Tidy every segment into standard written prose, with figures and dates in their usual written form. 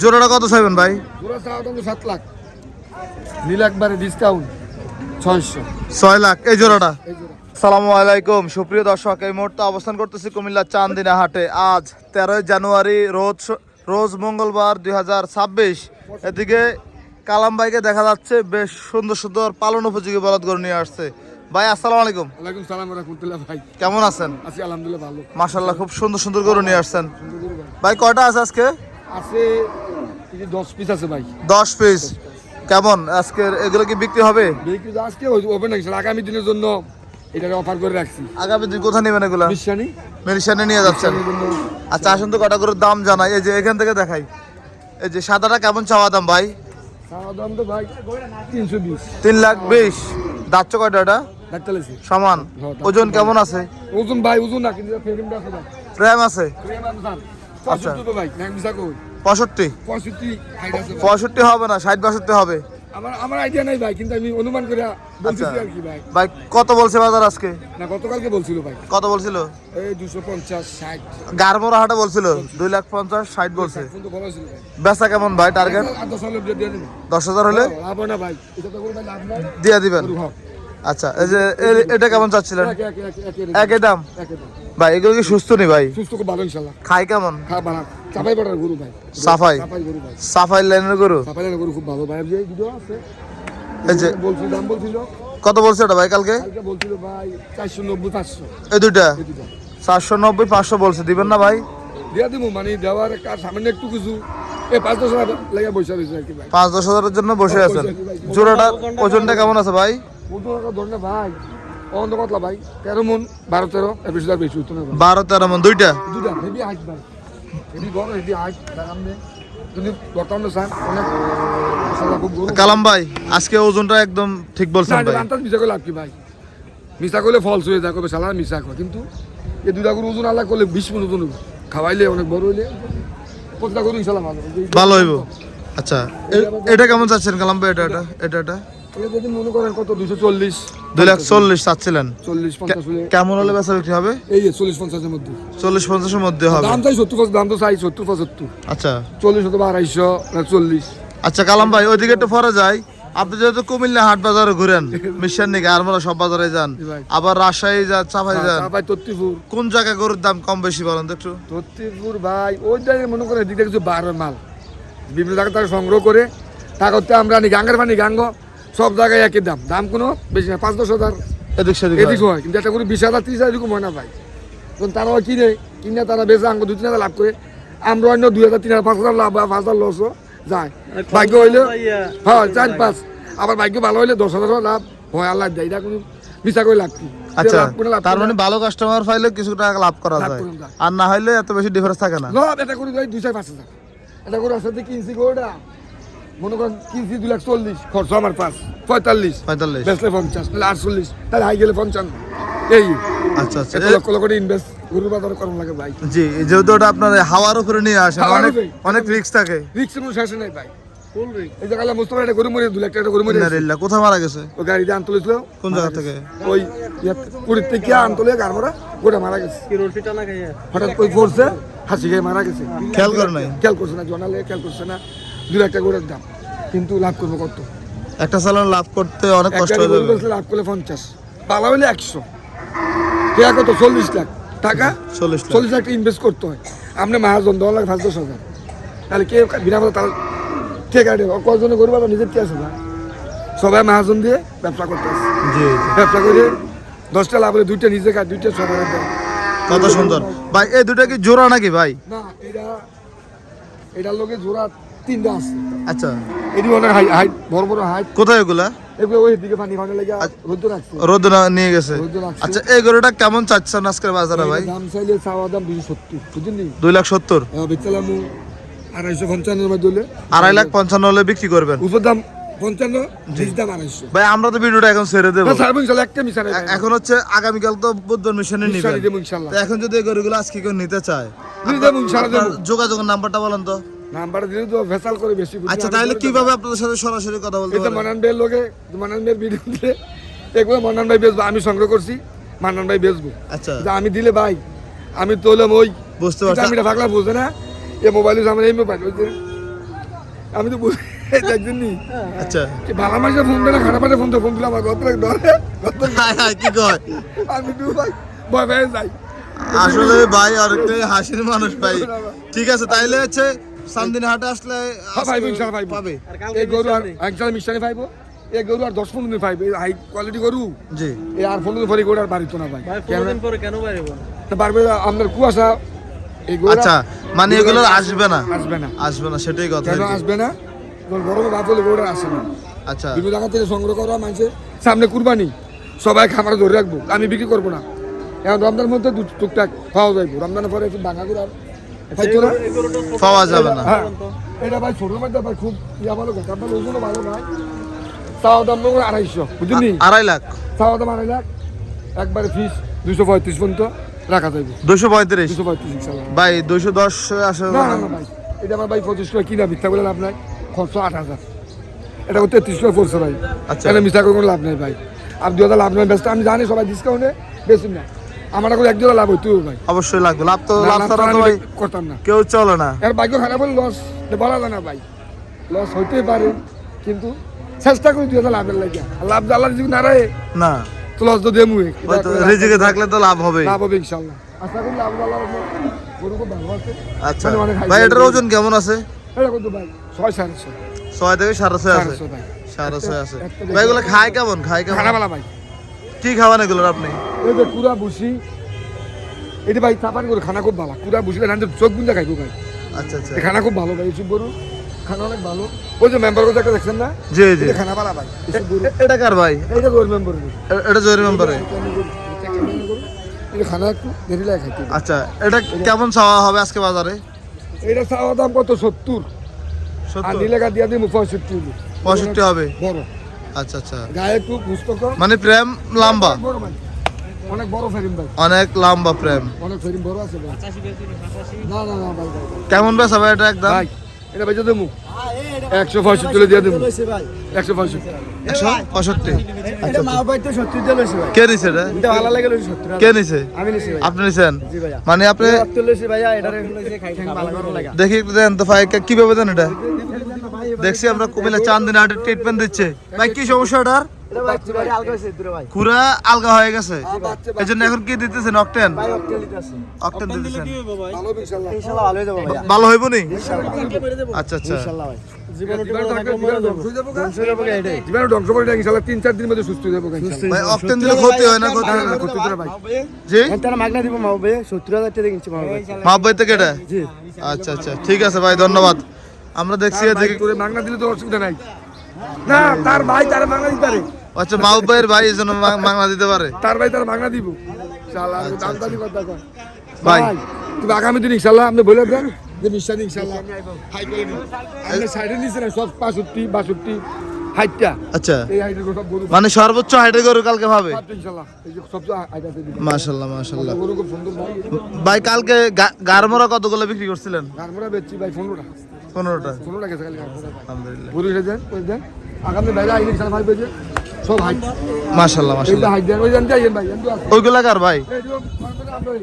জোড়াটা কত চাইবেন ভাই? জোড়া চাওয়া দাম 7 লাখ, নিলে একবারে ডিসকাউন্ট 600। 6 লাখ এই জোড়াটা। এই জোড়া। আসসালামু আলাইকুম সুপ্রিয় দর্শক, এই মুহূর্তে অবস্থান করতেছি কুমিল্লা চান্দিনা হাটে। আজ 13 জানুয়ারি রোজ মঙ্গলবার 2026। এদিকে কালাম ভাইকে দেখা যাচ্ছে বেশ সুন্দর সুন্দর পালন উপযোগী বলদ গরু নিয়ে আসছে। ভাই আসসালামু আলাইকুম। ওয়ালাইকুম সালাম ওয়া রাহমাতুল্লাহ। ভাই কেমন আছেন? আছি আলহামদুলিল্লাহ ভালো। মাশাআল্লাহ, খুব সুন্দর সুন্দর গরু নিয়ে আসছেন। সুন্দর গরু ভাই। ভাই কয়টা আছে আজকে? আছে এই যে 10 পিস আছে ভাই। 10 পিস। কেমন আজকে এগুলো কি বিক্রি হবে? বিক্রি তো আজকে ওপেন হয়েছে, আগামী দিনের জন্য এটাকে অফার করে রাখছি। আগামী দিন কোথায় নেবেন এগুলা? মিশানি মেডিসিনে নিয়ে যাচ্ছেন। আচ্ছা আসুন তো কটা গরুর দাম জানাই। এই যে এখান থেকে দেখাই, এই যে সাদাটা কেমন চাওয়া দাম ভাই? চাওয়া দাম তো ভাই 320। 3,20,000। দাঁতটা কয়টা এটা? ডাক্তারলেছি সমান। ওজন কেমন আছে? ওজন ভাই ওজন না, কিন্তু ফ্রেমটা আছে ভাই। প্রেম আছে? ফ্রেম আছে স্যার। আচ্ছা। 65 তো ভাই, না মিছা কই। 65? 65 হাইট আছে ভাই। 65 হবে না, 60-62 হবে। আমার আইডিয়া নাই ভাই, কিন্তু আমি অনুমান করে বলতেছি আচ্ছা। আর কি ভাই। ভাই কত বলছে বাজার আজকে? না গতকালকে বলছিল ভাই, কত বলছিল? এই 250 60 গারমোরা হাটে বলছিল 2,50,000-60 বলছে। কিন্তু বলা ছিল ভাই। বেচা কেমন ভাই টার্গেট? আর 10 হলে দিয়ে দেন। 10,000 হলে লাভ হয় না ভাই, এটা তো করে ভাই লাভ নাই। দিয়ে দিবেন। গরু হোক। আচ্ছা এই যে এটা কেমন চাচ্ছিলেন? একে একই দাম একে দাম। ভাই? এগুলো কি সুস্থ নি ভাই? সুস্থ খুব ভালো ইনশাআল্লাহ। খাই কেমন? খারাপ বানা চাপাই পাটার গরু ভাই। সাফাই? চাপাই গরু ভাই। সাফাই লাইনের গরু। চাপাই গরু খুব ভালো ভাই। যে ভিডিও আছে এই যে বলছিল, দাম বলছিল কত বলছে এটা ভাই কালকে? কালকে বলছিল ভাই 490 500। এই দুইটা এই দুটো 490-500 বলছে। দিবেন না ভাই? দিয়া দিব, মানে দেওয়ার কার সামনে একটু কিছু এই 5-10 হাজার লেগে বসে রয়েছে আর কি ভাই। 5-10 হাজারের জন্য বসে আছেন। জোড়াটার ওজনটা কেমন আছে ভাই? কত টাকা ধর না ভাই, অন্য কতলা ভাই 13 মন 12-13 এর বেশি আর বেশি হতো না ভাই। 12-13 মন দুইটা? দুটা হেভি হাইট ভাই, হেভি বড় হেভি হাইট সামনে। কিন্তু বর্তমানে স্যার অনেক মশলা খুব গরু। কালাম ভাই আজকে ওজনটা একদম ঠিক বলছেন না ভাই। আন্তাজ মিশা করলে লাভ কি ভাই? মিশা করলে ফলস হয়ে যায়, কবে সালা মিশা করে। কিন্তু এই দুটা গরু ওজন আলাদা করলে 20 মন ওজন হবে। খাওয়াইলে অনেক বড় হইলে প্রতিটা গরু ইনশাল্লাহ ভালো হবে। ভালো হইব। আচ্ছা এটা কেমন চাচ্ছেন কালাম ভাই? এটা এটা যদি মনে করেন কত 240 2,40,000 চাচ্ছিলেন। 40-50 হলে কেমন হলে বেচা বিক্রি হবে? এই 40-50 এর মধ্যে। 40-50 এর মধ্যে হবে। দাম চাই 70, দাম তো চাই 70-75। আচ্ছা 40 অথবা 250 না 40। আচ্ছা কালাম ভাই ওইদিকে একটু পরে যাই। আপনি যেহেতু কুমিল্লা হাট বাজারে ঘুরেন, মিশন নাকি আর আমরা সব বাজারে যান, আবার রাজশাহী যান, চাপাই যান, ভাই তত্তিপুর কোন জায়গায় গরুর দাম কম বেশি বলেন তো একটু? তত্তিপুর ভাই ওই জায়গায় মনে করেন এদিকে কিছু বারোর মাল বিভিন্ন জায়গা থেকে সংগ্রহ করে তা করতে আমরা নি গাঙ্গের পানি গাঙ্গ সব জায়গায় একই দাম, দাম কোনো বেশি না 5-10 হাজার এদিক সেদিক এদিক হয়। কিন্তু একটা করে 20,000 30,000 এরকম হয় না ভাই। তখন তারাও কিনে তারা বেশি আঙ্গ 2-3 লাভ করে, আমরা অন্য 2,000 3,000 5,000 লাভ বা 5,000 লসও যায়। ভাগ্য হইলে হ্যাঁ 4-5, আবার ভাগ্য ভালো হইলে 10,000 লাভ হয়। আল্লাহ দেয়, এটা কোনো বিচার করে লাভ কি? আচ্ছা তার মানে ভালো কাস্টমার পাইলে কিছু টাকা লাভ করা যায়, আর না হইলে এত বেশি ডিফারেন্স থাকে না। লাভ এটা করে ভাই 2-5,000 এটা করে আসলে কিনছি গোটা মনে করেন কিনছি 2,40,000 খরচ আমার 45 বেচলে 50 তাহলে 48 তাহলে হাই গেলে 55। এই আচ্ছা আচ্ছা লক্ষ লক্ষ ইনভেস্ট গরু বাজারে করার লাগে ভাই। জি যেহেতু ওটা আপনার হাওয়ার উপরে নিয়ে আসেন, অনেক রিস্ক থাকে। রিস্ক কোনো শেষ নেই ভাই, ফুল রিস্ক। এই জায়গায় মুস্তফা এটা গরু মরে 2 লাখ টাকা গরু মরে কোথায় মারা গেছে? ও গাড়িতে আনতে লইছিল। কোন জায়গা থেকে? ওই পুরীর থেকে আনতে লইয়া গাড়মরা গোটা মারা গেছে। কি রোটি টানা খাইয়া হঠাৎ কই পড়ছে, হাসি খেয়ে মারা গেছে। খেয়াল করে নাই? খেয়াল করছে না, জনালে খেয়াল করছে না। 2 লাখ টাকা গরুর দাম, কিন্তু লাভ করবো কত? একটা চালান লাভ করতে অনেক কষ্ট হয়ে যাবে। লাভ করলে 50, পালা হইলে 100 টাকা, কত 40 লাখ টাকা। 40 লাখ ইনভেস্ট করতে হয়। আপনি মাহাজন 10 লাখ 5-10 হাজার, তাহলে কে বিনা পয়সা তার ঠেকা দেবে? কজনে গরু বাবা নিজের কে আছে না, সবাই মাহাজন দিয়ে ব্যবসা করতে আসে। ব্যবসা করে 10টা লাভ হলে 2টা নিজে খায়, 2টা সবাই দেয়। কত সুন্দর ভাই। এই দুটা কি জোড়া নাকি ভাই? না এটার লোকে জোড়া 3টা আছে। আচ্ছা এটি অনেক হাইট, বড় বড় হাইট। কোথায় এগুলা? এগুলো ওই দিকে পানি খাওয়ানো লেগে রোদ রাখছে, রোদ নিয়ে গেছে। আচ্ছা এই গরুটা কেমন চাচ্ছেন আজকের বাজারে ভাই? দাম চাইলে চাওয়া দাম 270, বুঝলি? 2,70,000। বেচালাম 255 মধ্যে হলে 2,55,000 হলে বিক্রি করবেন। উপর দাম 55, নিচ দাম 250। ভাই আমরা তো ভিডিওটা এখন ছেড়ে দেবো। একটা মিশা নাই, এখন হচ্ছে আগামীকাল তো বুধবার মিশনে নিবেন। ইনশাআল্লাহ। এখন যদি এই গরুগুলো আজকে কেউ নিতে চায়, ইনশাআল্লাহ যোগাযোগের নাম্বারটা বলেন তো। নাম্বার দিলে তো ভেসাল করে বেশি। আচ্ছা তাহলে কিভাবে আপনাদের সাথে সরাসরি কথা বলতে এটা পারবেন? মানান ভাইয়ের লোকে, মানান ভাইয়ের ভিডিও দিলে এগুলো মানান ভাই বেচবো, আমি সংগ্রহ করছি, মানান ভাই বেচবো। আচ্ছা আমি দিলে ভাই আমি তোলাম ওই বুঝতে পারছি। আমি ভাগলা বুঝে না, এই মোবাইলে আমার এই মোবাইল ওই যে আমি তো বুঝি দেখছেন নি আচ্ছা ভালো মাসে ফোন দেয় না খারাপ মাসে ফোন দিলে আমার গত ধরে হাই হাই কি কয় আমি তো ভাই ভয় পেয়ে যাই আসলে ভাই অনেকটাই হাসির মানুষ ভাই ঠিক আছে তাইলে হচ্ছে চান্দিনা হাটে আসলে পাইবো ইনশাল্লাহ পাইবো পাবে এই গরু আর ইনশাল্লাহ মিষ্টানি পাইবো এই গরু আর 10-15 দিন পাইবো এই হাই কোয়ালিটি গরু জি এই আর 15 দিন পরে গরু আর বাড়িতো না ভাই কেন পারবো না পারবে আপনার কুয়াশা এই গরু আচ্ছা মানে এগুলো আসবে না আসবে না আসবে না সেটাই কথা কেন আর কি। আসবে না গরমে বাপ হলে গরু আর আসে না আচ্ছা বিভিন্ন জায়গা থেকে সংগ্রহ করা মানুষে সামনে কুরবানি সবাই খামারে ধরে রাখবো আমি বিক্রি করবো না এখন রমজানের মধ্যে টুকটাক খাওয়া যাইবো রমজানের পরে একটু ভাঙা করে আর খাইতো না পাওয়া যাবে না হ্যাঁ এটা ভাই ছোটোর মধ্যে ভাই খুব ইয়া ভালো কথা আপনার ওজনও ভালো ভাই চাওয়া দাম মনে 250 বুঝলি 2.5 লাখ চাওয়া দাম 2.5 লাখ একবারে ফিস 235 পর্যন্ত রাখা যাবে 235 235 ইনশাল্লাহ ভাই 210 আসে না না না ভাই এটা আমার ভাই 25 টাকা কিনা মিথ্যা বললেন আপনার খরচ 8000 এটা 33 টাকা পড়ছে ভাই আচ্ছা। এখানে মিথ্যা করে কোনো লাভ নেই ভাই আপনি 2000 লাভ নেই ব্যস্ত আমি জানি সবাই ডিসকাউন্টে বেশি না আমার এখন 1 লাভ হইতো ভাই অবশ্যই লাগবে লাভ তো না, লাভ লাভ ছাড়া তো তো আমি ভাই করতাম না কেউ চলে না এর ভাগ্য খারাপ হলে লস বলা যায় না ভাই লস হইতেই পারে কিন্তু চেষ্টা করি 2000 লাভের লাগে আর লাভ আল্লাহ যদি না রাখে না তো লস তো দেমু হয়তো রিজিকে থাকলে তো লাভ হবে লাভ হবে ইনশাআল্লাহ আশা করি লাভ আল্লাহ গরু খুব ভালো আছে আচ্ছা মানে অনেক high ভাই এটার quality। ওজন কেমন আছে এটা কত ভাই 6-700 6 থেকে 6.5 আছে 700 ভাই 6.5 আছে একটা ভাই এগুলো খায় কেমন খায় কেমন খারাপ ভাই কি খাওয়ান এগুলোর আপনি এই যে কুড়া বুসি এটা ভাই চাপান করে খানা খুব ভালো কুড়া বুসি না চোখ বুঝা খাইবো ভাই আচ্ছা আচ্ছা এই খানা খুব ভালো ভাই এসব গরু খানা অনেক ভালো ওই যে মেম্বার কথা একটা দেখছেন না জি জি এটা খানা ভালো ভাই এসব গরু এটা কার ভাই এইটা গরু মেম্বার এটা জয়ের মেম্বারে এটা খানা একটু দেরি লাগে খাইতে আচ্ছা এটা কেমন চাওয়া হবে আজকে বাজারে এটা চাওয়া দাম কত 70 আর 70 নীলেগা দিয়া দিই 65 65 হবে বড় আচ্ছা আচ্ছা গায়ে একটু পুস্তক মানে প্রেম লম্বা বড় ভাই অনেক বড় ফেরিম ভাই অনেক লম্বা প্রেম অনেক ফেরিম বড় আছে ভাই না না না ভাই ভাই কেমন বেচা ভাই এটা একদম ভাই এটা বেচে দেবো 165 তুলে দিয়ে দেবো 165 165 এটা মা বাড়িতে 70 দিয়ে লইছে ভাই কে নিছে এটা এটা ভালো লাগে লইছে 70 কে নিছে আমি নিছি ভাই আপনি নিছেন জি ভাইয়া মানে আপনি রক্ত লইছে ভাইয়া এটারে খাই ভালো করে লাগা দেখি একটু দেন তো ভাই কিভাবে দেন এটা দেখছি আমরা কুমিল্লা চান্দিনা হাটে ট্রিটমেন্ট দিচ্ছে ভাই কি সমস্যা এটার এটা ভাই চিবারে আলগা হইছে দূরে ভাই পুরা আলগা হয়ে গেছে এই জন্য এখন কি দিতেছেন অকটেন ভাই অক্টেল দিতে আছে অকটেন দিতেছেন ভালো ইনশাআল্লাহ ইনশাআল্লাহ ভালো হয়ে যাবে ভাইয়া ভালো হইব নি আচ্ছা আচ্ছা ইনশাআল্লাহ ভাই জীবনে জীবনে থাকলে জীবনে ধ্বংস হয়ে যাবো ধ্বংস হয়ে যাবে এটাই জীবনে ধ্বংস করে এটা ইনশাআল্লাহ 3-4 দিনের মধ্যে সুস্থ হয়ে যাবো ইনশাআল্লাহ ভাই অকটেন দিলে ক্ষতি হয় না ক্ষতি হয় না করতে দিলে ভাই জি তারা মাগনা দিব মা ভাই 70000 টাকা কিনছি মা ভাই মাহবাই থেকে এটা জি আচ্ছা আচ্ছা ঠিক আছে ভাই ধন্যবাদ আমরা দেখছি দেখি করে মাগনা দিলে তো অসুবিধা নাই না তার ভাই তার মাগনা দিতে পারে আচ্ছা মাহবাইয়ের ভাই এই জন্য মাংনা দিতে পারে তার ভাই তার মাগনা দিব ইনশাআল্লাহ দাম দামি কথা কয় ভাই তুমি আগামী দিন ইনশাআল্লাহ আপনি বলে দেন যে নিশ্চয় ইনশাআল্লাহ হাই করে নিন আপনি সাইডে নিচে না সব 65 হাইটটা আচ্ছা এই হাইটের সব গরু মানে সর্বোচ্চ হাইটের গরু কালকে পাবে ইনশাআল্লাহ এই যে সব হাইট আছে দিবেন মাশাআল্লাহ মাশাআল্লাহ গরু খুব সুন্দর ভাই ভাই কালকে গারমরা কতগুলো বিক্রি করছিলেন গারমরা বেচছি ভাই 15টা 15টা 15টা গেছে খালি গারমরা আলহামদুলিল্লাহ গরু এসে দেন ওই দেন আগামী বাইরে আইলে ইনশাআল্লাহ ভাই বেচে সব হাইট মাশাআল্লাহ এইটা মাশাআল্লাহ হাইট দেন ওই দেন যাইয়েন ভাই এন্ড আছে ওইগুলা কার ভাই এই যে আপনার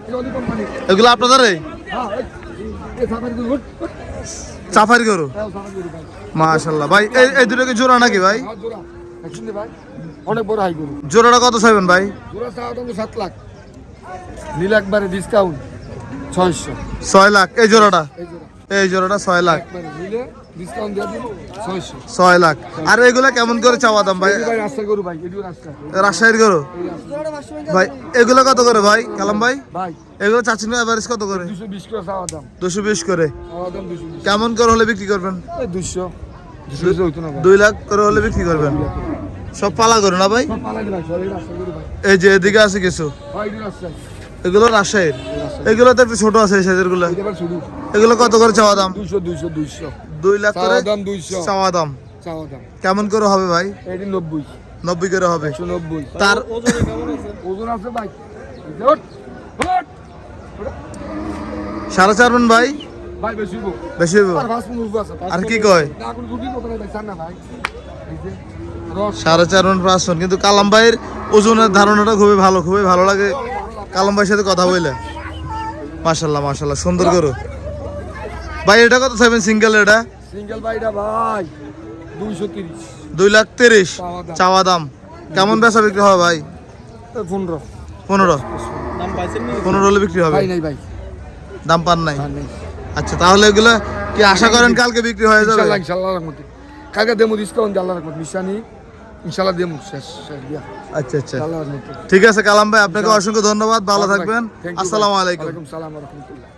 এই অদি কোম্পানি এগুলো আপনাদেরই হ্যাঁ এই সাফারি গরু চাফারি গরু হ্যাঁ সাফারি গরু ভাই মাশাআল্লাহ ভাই এই দুটো কি জোড়া নাকি ভাই হাত জোড়া দেখছেন ভাই অনেক বড় হাই গরু জোড়াটা কত চাইবেন ভাই জোড়া চাওয়া দাম 7 লাখ নিলে একবারে ডিসকাউন্ট 600 6 লাখ এই জোড়াটা এই জোড়া এই জোড়াটা 6 লাখ একবারে নিলে ডিসকাউন্ট দিয়ে দিব 600 6 লাখ আর এগুলা কেমন করে চাওয়া দাম ভাই এই ভাই রাস্তার গরু ভাই এদিও রাস্তা রাজশাহীর গরু এই রাস্তা। ভাই এগুলো কত করে ভাই কালাম ভাই ভাই এগুলো চাচ্ছেন এভারেজ কত করে 220 করে চাওয়া দাম 220 করে চাওয়া দাম 220 কেমন করে হলে বিক্রি করবেন এই 200 200 হইতো না ভাই 2 লাখ করে হলে বিক্রি করবেন সব পালা করো না ভাই সব পালাই ভাই সব এই রাস্তার গরু ভাই এই যে এদিকে আছে কিছু ভাই এদিও রাস্তা এগুলো রাজশাহীর এগুলো তো একটু ছোট আছে এই সাইজের গুলো এটা আবার শুরু এগুলো কত করে চাওয়া দাম 200 2 লাখ করে চাওয়া দাম 200 চাওয়া দাম চাওয়া দাম কেমন করে হবে ভাই এটি 90 90 করে হবে 190 তার ওজন আছে ভাই ওট ওট 4.5 মণ ভাই ভাই বেশি গো বেশি হইব আর ফাস্ট মুভ আছে আর কি কয় না কোন রুটি কত নাই ভাই না ভাই এই যে রস 4.5 মণ 5 মণ কিন্তু কালাম ভাইয়ের ওজনের ধারণাটা খুবই ভালো লাগে কালাম ভাইয়ের সাথে কথা বলে মাশাআল্লাহ মাশাআল্লাহ সুন্দর গরু ভাই এটা কত চাইবেন সিঙ্গেল এটা সিঙ্গেল বাইটা ভাই 230 2,30,000 চাওয়া দাম। চাওয়া দাম। কেমন বেচা বিক্রি হবে ভাই? 15 15 দাম পাইছেন নি? 15 হলে বিক্রি হবে, ভাই নাই ভাই দাম পান নাই। আর নেই আচ্ছা, তাহলে এগুলো কি আশা করেন কালকে বিক্রি হয়ে যাবে? ইনশাআল্লাহ ইনশাআল্লাহ রহমতে কালকে দেমু ডিসকাউন্ট দিয়ে আল্লাহর রহমত নিশানি ইনশাআল্লাহ দেমু শেষ শেষ দিয়া আচ্ছা আচ্ছা, আল্লাহর রহমতে ঠিক আছে কালাম ভাই, আপনাকে অসংখ্য ধন্যবাদ, ভালো থাকবেন। Thank you, ভাই। আসসালামু আলাইকুম। ওয়ালাইকুম সালাম ওয়া রাহমাতুল্লাহ।